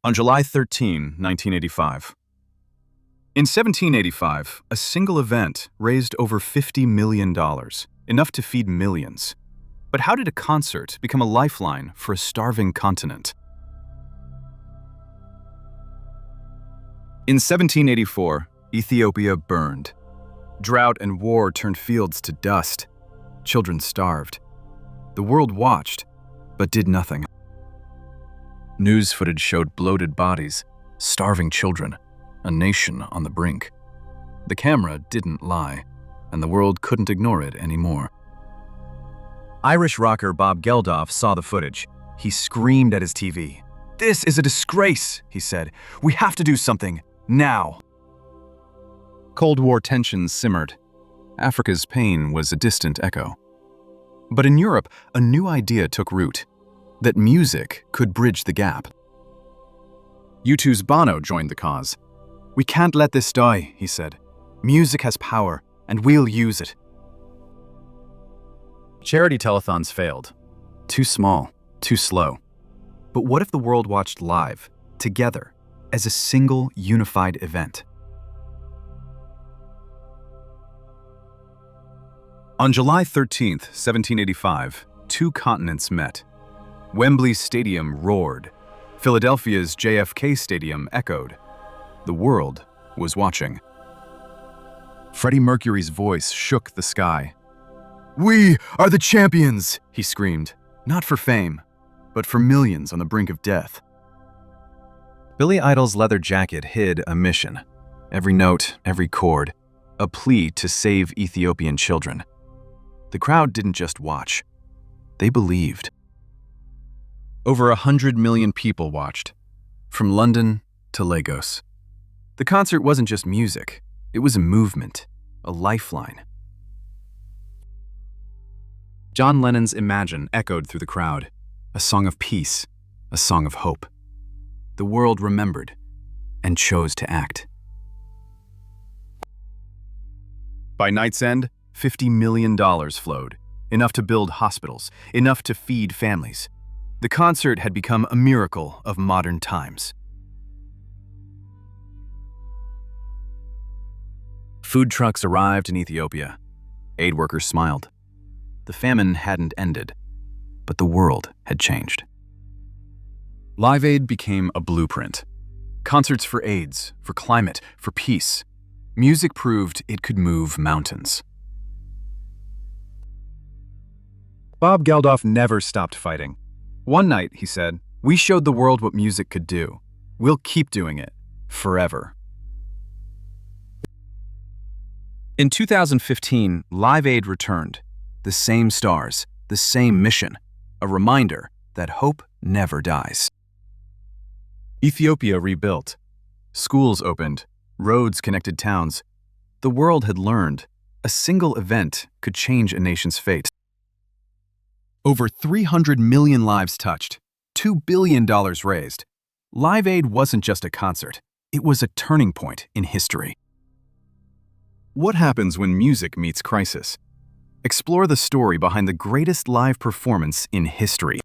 On July 13, 1985. In 1785, a single event raised over $50 million, enough to feed millions. But how did a concert become a lifeline for a starving continent? In 1784, Ethiopia burned. Drought and war turned fields to dust. Children starved. The world watched, but did nothing. News footage showed bloated bodies, starving children, a nation on the brink. The camera didn't lie, and the world couldn't ignore it anymore. Irish rocker Bob Geldof saw the footage. He screamed at his TV. "This is a disgrace," he said. "We have to do something, now." Cold War tensions simmered. Africa's pain was a distant echo. But in Europe, a new idea took root, that music could bridge the gap. U2's Bono joined the cause. "We can't let this die," he said. "Music has power, and we'll use it." Charity telethons failed. Too small, too slow. But what if the world watched live, together, as a single, unified event? On July 13, 1785, two continents met. Wembley Stadium roared. Philadelphia's JFK Stadium echoed. The world was watching. Freddie Mercury's voice shook the sky. "We are the champions," he screamed, not for fame, but for millions on the brink of death. Billy Idol's leather jacket hid a mission. Every note, every chord, a plea to save Ethiopian children. The crowd didn't just watch. They believed. Over 100 million people watched, from London to Lagos. The concert wasn't just music. It was a movement, a lifeline. John Lennon's Imagine echoed through the crowd, a song of peace, a song of hope. The world remembered and chose to act. By night's end, $50 million flowed, enough to build hospitals, enough to feed families. The concert had become a miracle of modern times. Food trucks arrived in Ethiopia. Aid workers smiled. The famine hadn't ended, but the world had changed. Liveaid became a blueprint. Concerts for AIDS, for climate, for peace. Music proved it could move mountains. Bob Geldof never stopped fighting. One night, he said, "We showed the world what music could do. We'll keep doing it, forever." In 2015, Liveaid returned. The same stars, the same mission, a reminder that hope never dies. Ethiopia rebuilt. Schools opened, roads connected towns. The world had learned a single event could change a nation's fate. Over 300 million lives touched, $2 billion raised. Liveaid wasn't just a concert, it was a turning point in history. What happens when music meets crisis? Explore the story behind the greatest live performance in history.